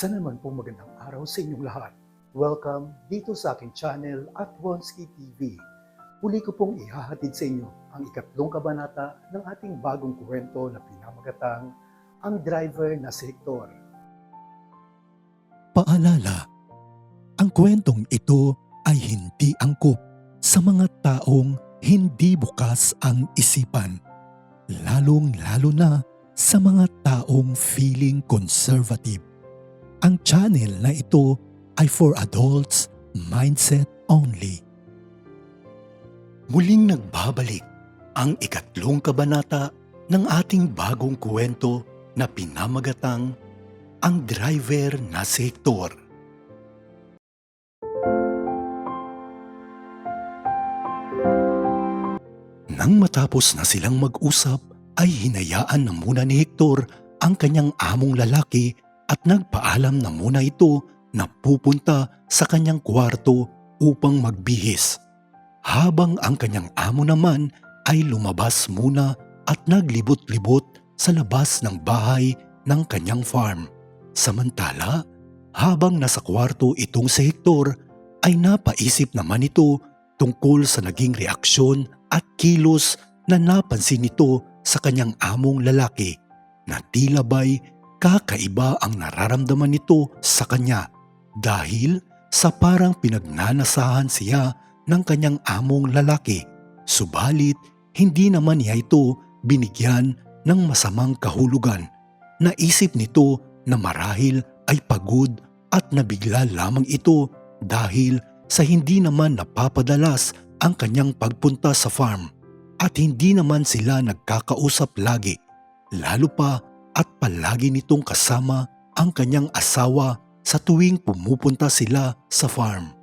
Isa naman pong magandang araw sa inyong lahat. Welcome dito sa aking channel at Wonsky TV. Muli ko pong ihahatid sa inyo ang ikatlong kabanata ng ating bagong kwento na pinamagatang Ang Driver na si Hector. Paalala, ang kwentong ito ay hindi angkop sa mga taong hindi bukas ang isipan, lalong-lalo na sa mga taong feeling conservative. Ang channel na ito ay for adults mindset only. Muling nagbabalik ang ikatlong kabanata ng ating bagong kwento na pinamagatang Ang Driver na si Hector. Nang matapos na silang mag-usap ay hinayaan na muna ni Hector ang kanyang among lalaki at nagpaalam na muna ito na pupunta sa kanyang kwarto upang magbihis. Habang ang kanyang amo naman ay lumabas muna at naglibot-libot sa labas ng bahay ng kanyang farm. Samantala, habang nasa kwarto itong si Hector ay napaisip naman ito tungkol sa naging reaksyon at kilos na napansin nito sa kanyang among lalaki na tila ba'y kakaiba ang nararamdaman nito sa kanya dahil sa parang pinagnanasahan siya ng kanyang among lalaki. Subalit hindi naman niya ito binigyan ng masamang kahulugan. Naisip nito na marahil ay pagod at nabigla lamang ito dahil sa hindi naman napapadalas ang kanyang pagpunta sa farm at hindi naman sila nagkakausap lagi, lalo pa at palagi nitong kasama ang kanyang asawa sa tuwing pumupunta sila sa farm.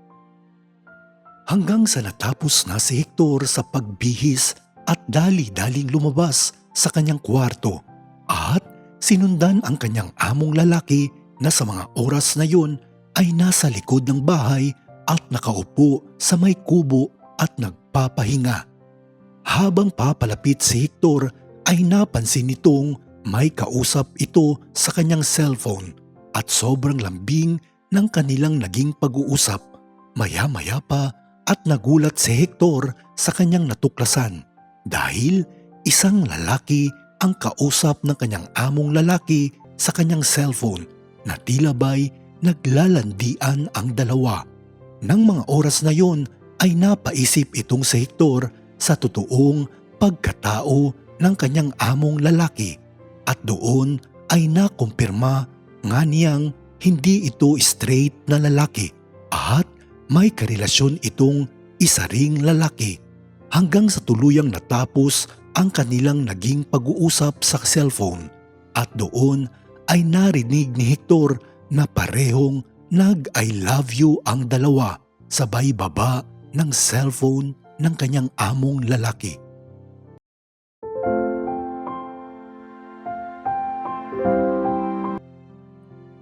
Hanggang sa natapos na si Hector sa pagbihis at dali-daling lumabas sa kanyang kwarto at sinundan ang kanyang among lalaki na sa mga oras na yun ay nasa likod ng bahay at nakaupo sa may kubo at nagpapahinga. Habang papalapit si Hector ay napansin nitong may kausap ito sa kanyang cellphone at sobrang lambing ng kanilang naging pag-uusap. Maya-maya pa at nagulat si Hector sa kanyang natuklasan dahil isang lalaki ang kausap ng kanyang among lalaki sa kanyang cellphone na tila ba'y naglalandian ang dalawa. Nang mga oras na yon ay napaisip itong si Hector sa totoong pagkatao ng kanyang among lalaki at doon ay nakumpirma nga niyang hindi ito straight na lalaki at may karelasyon itong isa ring lalaki hanggang sa tuluyang natapos ang kanilang naging pag-uusap sa cellphone at doon ay narinig ni Hector na parehong nag-I love you ang dalawa sabay baba ng cellphone ng kanyang among lalaki.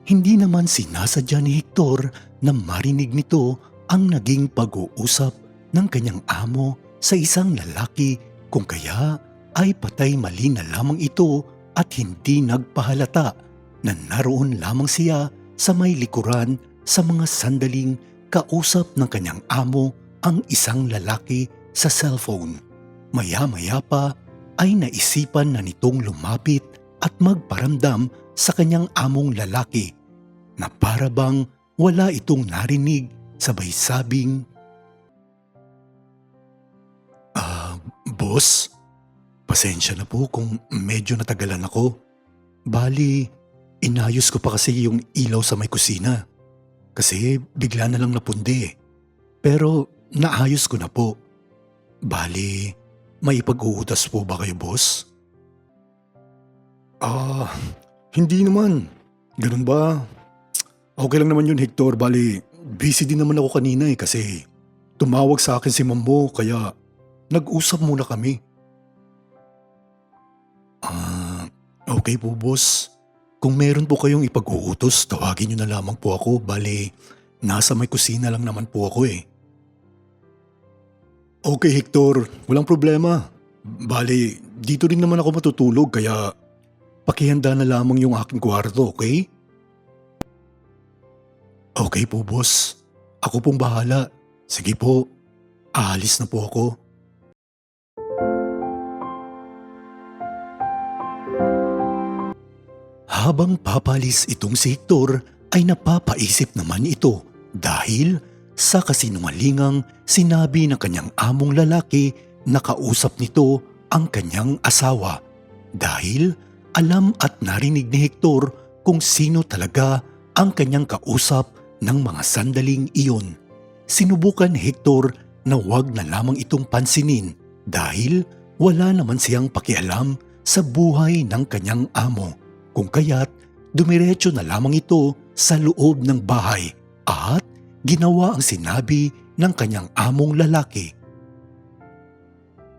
Hindi naman sinasadya ni Hector na marinig nito ang naging pag-uusap ng kanyang amo sa isang lalaki kung kaya ay patay mali na lamang ito at hindi nagpahalata na naroon lamang siya sa may likuran sa mga sandaling kausap ng kanyang amo ang isang lalaki sa cellphone. Maya-maya pa ay naisipan na nitong lumapit at magparamdam sa kanyang among lalaki na para bang wala itong narinig sabay sabing, Boss, pasensya na po kung medyo natagalan ako. Bali, inayos ko pa kasi yung ilaw sa may kusina kasi bigla na lang napundi. Pero naayos ko na po. Bali, may ipag-uutas po ba kayo, boss? Hindi naman. Ganun ba? Okay lang naman yun, Hector. Bali, busy din naman ako kanina kasi tumawag sa akin si Mambo kaya nag-usap muna kami. Okay po, boss. Kung meron po kayong ipag-uutos, tawagin niyo na lamang po ako. Bali, nasa may kusina lang naman po ako eh. Okay, Hector. Walang problema. Bali, dito rin naman ako matutulog kaya pakihanda na lamang yung aking kwarto, okay? Okay po, boss. Ako pong bahala. Sige po, aalis na po ako. Habang papalis itong si Hector ay napapaisip naman ito dahil sa kasinungalingang sinabi ng kanyang among lalaki na kausap nito ang kanyang asawa. Dahil alam at narinig ni Hector kung sino talaga ang kanyang kausap ng mga sandaling iyon. Sinubukan ni Hector na wag na lamang itong pansinin dahil wala naman siyang pakialam sa buhay ng kanyang amo. Kung kaya't dumiretso na lamang ito sa loob ng bahay at ginawa ang sinabi ng kanyang among lalaki.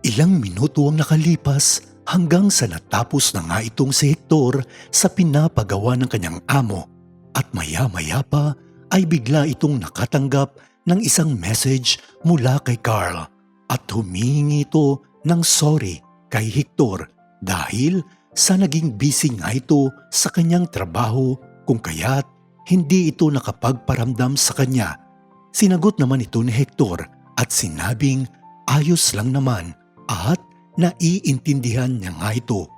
Ilang minuto ang nakalipas hanggang sa natapos na nga itong si Hector sa pinapagawa ng kanyang amo at maya-maya pa ay bigla itong nakatanggap ng isang message mula kay Carl at humihingi ito ng sorry kay Hector dahil sa naging busy nga ito sa kanyang trabaho kung kaya't hindi ito nakapagparamdam sa kanya. Sinagot naman ito ni Hector at sinabing ayos lang naman at naiintindihan niya nga ito.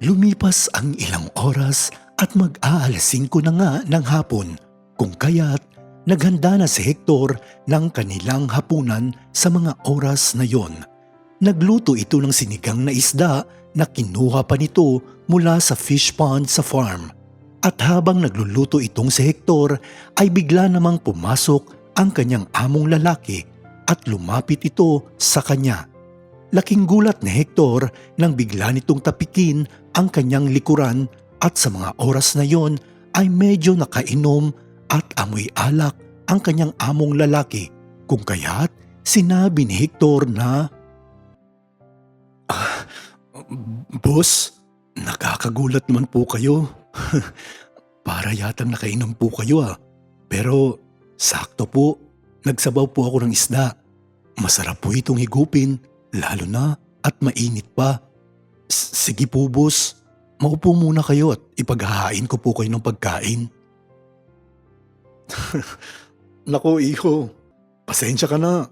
Lumipas ang ilang oras at mag-aalas 5 na nga ng hapon kung kaya't naghanda na si Hector ng kanilang hapunan sa mga oras na yon. Nagluto ito ng sinigang na isda na kinuha pa nito mula sa fish pond sa farm. At habang nagluluto itong si Hector ay bigla namang pumasok ang kanyang among lalaki at lumapit ito sa kanya. Laking gulat ni Hector nang bigla nitong tapikin ang kanyang likuran at sa mga oras na yon ay medyo nakainom at amoy alak ang kanyang among lalaki kung kaya't sinabi ni Hector na, "Boss, nakakagulat naman po kayo. Para yatang nakainom po kayo Pero sakto po, nagsabaw po ako ng isda. Masarap po itong higupin, lalo na at mainit pa. Sige po boss, maupo muna kayo at ipaghahain ko po kayo ng pagkain." Nako iho, pasensya ka na.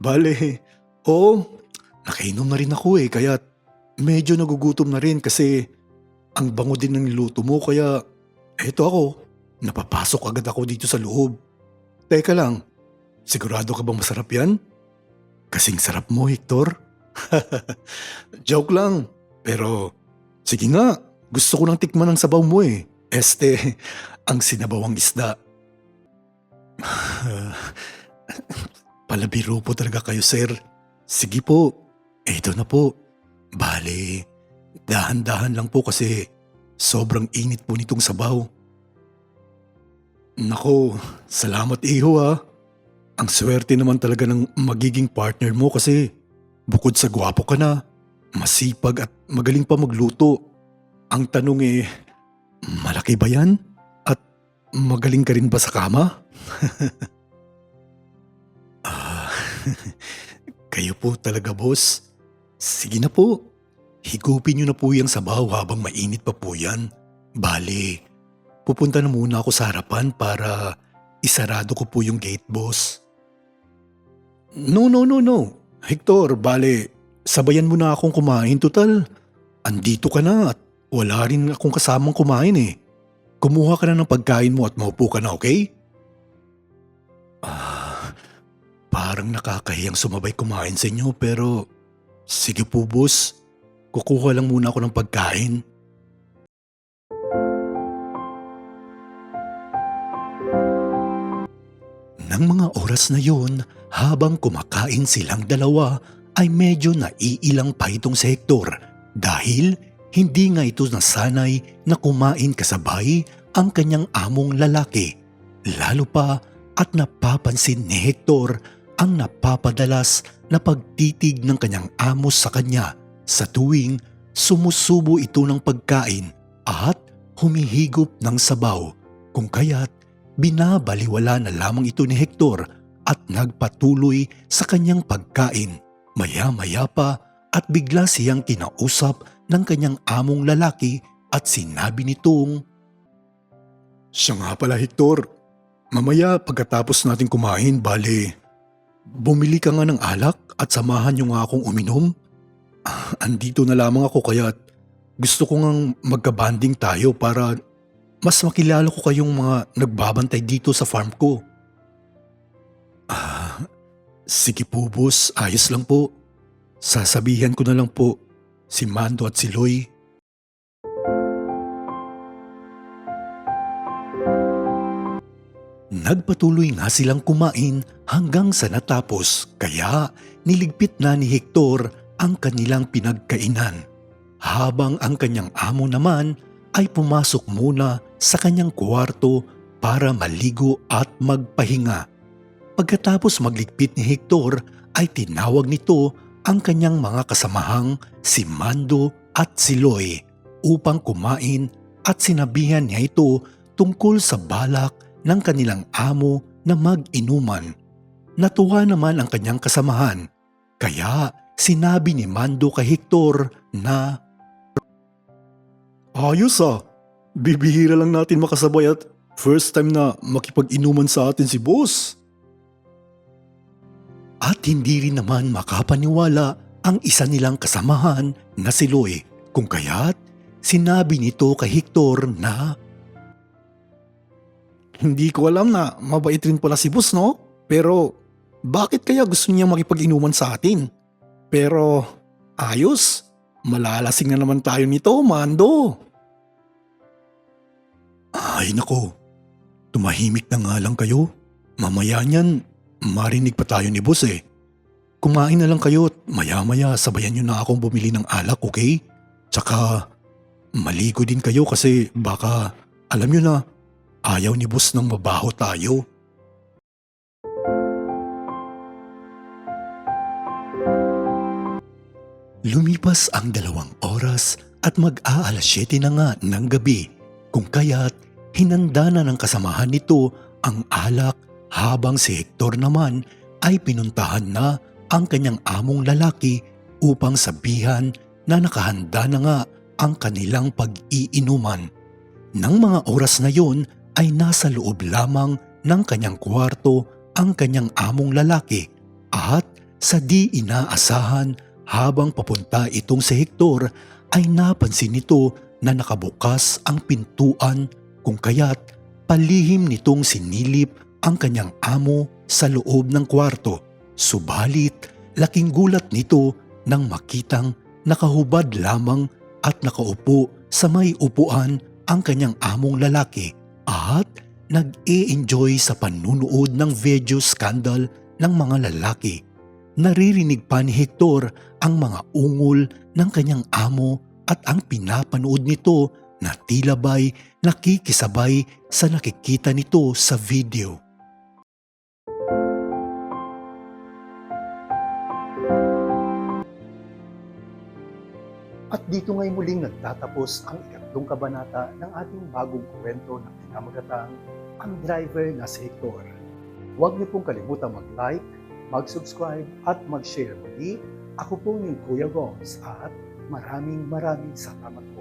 Bale, oo, nakainom na rin ako kaya't medyo nagugutom na rin kasi ang bango din ng niluto mo kaya eto ako, napapasok agad ako dito sa loob. Teka lang, sigurado ka bang masarap yan? Kasing sarap mo, Hector. Joke lang, pero sige nga, gusto ko nang tikman ang sabaw mo ang sinabawang isda. Palabiro po talaga kayo, sir. Sige po, eto na po. Bale, dahan-dahan lang po kasi sobrang init po nitong sabaw. Nako, salamat iho Ang swerte naman talaga ng magiging partner mo kasi bukod sa gwapo ka na, masipag at magaling pa magluto. Ang tanong malaki ba yan? At magaling ka rin ba sa kama? Kayo po talaga, boss. Sige na po, higupin niyo na po yung sabaw habang mainit pa po yan. Bale, pupunta na muna ako sa harapan para isarado ko po yung gate, boss. No. Hector, bale, sabayan mo na akong kumain. Total, andito ka na at wala rin akong kasamang kumain Kumuha ka na ng pagkain mo at maupo ka na, okay? Parang nakakahiyang sumabay kumain sa inyo pero sige po, boss. Kukuha lang muna ako ng pagkain. Nang mga oras na yon, habang kumakain silang dalawa, ay medyo naiilang pa itong si Hector dahil hindi nga ito nasanay na kumain kasabay ang kanyang among lalaki. Lalo pa at napapansin ni Hector ang napapadalas na pagtitig ng kanyang amo sa kanya sa tuwing sumusubo ito ng pagkain at humihigop ng sabaw kung kaya't binabaliwala na lamang ito ni Hector at nagpatuloy sa kanyang pagkain. Maya-maya pa at bigla siyang kinausap ng kanyang among lalaki at sinabi nitong, Siya nga pala, Hector. Mamaya pagkatapos natin kumain, bale, bumili ka nga ng alak at samahan niyo nga akong uminom. Andito na lamang ako kaya gusto ko ngang magka-banding tayo para mas makilala ko kayong mga nagbabantay dito sa farm ko. Ah, sige po boss, ayos lang po. Sasabihan ko na lang po si Mando at si Loy. Nagpatuloy nga silang kumain hanggang sa natapos kaya niligpit na ni Hector ang kanilang pinagkainan. Habang ang kanyang amo naman ay pumasok muna sa kanyang kwarto para maligo at magpahinga. Pagkatapos magligpit ni Hector ay tinawag nito ang kanyang mga kasamahang si Mando at si Loy upang kumain at sinabihan niya ito tungkol sa balak ng kanilang amo na mag-inuman. Natuwa naman ang kanyang kasamahan kaya sinabi ni Mando kay Hector na, "Ayos bibihira lang natin makasabay at first time na makipag-inuman sa atin si boss." At hindi rin naman makapaniwala ang isa nilang kasamahan na si Loy kung kaya't sinabi nito kay Hector na, "Hindi ko alam na mabait rin pala si boss, no? Pero bakit kaya gusto niya makipag-inuman sa atin? Pero ayos, malalasing na naman tayo nito, Mando." Ay nako, tumahimik na nga lang kayo. Mamaya niyan, marinig pa tayo ni boss eh. Kumain na lang kayo at maya-maya sabayan niyo na akong bumili ng alak, okay? Tsaka maligo din kayo kasi baka alam niyo na ayaw ni boss ng mabaho tayo. Lumipas ang 2 oras at mag-aalas 7 na nga ng gabi kung kaya't hinanda na ng kasamahan nito ang alak habang si Hector naman ay pinuntahan na ang kanyang among lalaki upang sabihan na nakahanda na nga ang kanilang pag-iinuman. Nang mga oras na yon ay nasa loob lamang ng kanyang kwarto ang kanyang among lalaki at sa di inaasahan habang papunta itong si Hector ay napansin nito na nakabukas ang pintuan kung kaya't palihim nitong sinilip ang kanyang amo sa loob ng kwarto. Subalit laking gulat nito nang makitang nakahubad lamang at nakaupo sa may upuan ang kanyang among lalaki at nag-e-enjoy sa panunood ng video scandal ng mga lalaki. Naririnig pa ni Hector ang mga ungol ng kanyang amo at ang pinapanood nito na tila ba'y nakikisabay sa nakikita nito sa video. At dito nga'y muling nagtatapos ang 3 kabanata ng ating bagong kwento na pinamagatang Ang Driver na si Hector. Huwag niyo pong kalimutang mag-like, mag-subscribe at mag-share muli. Ako po yung Kuya Goms at maraming salamat po.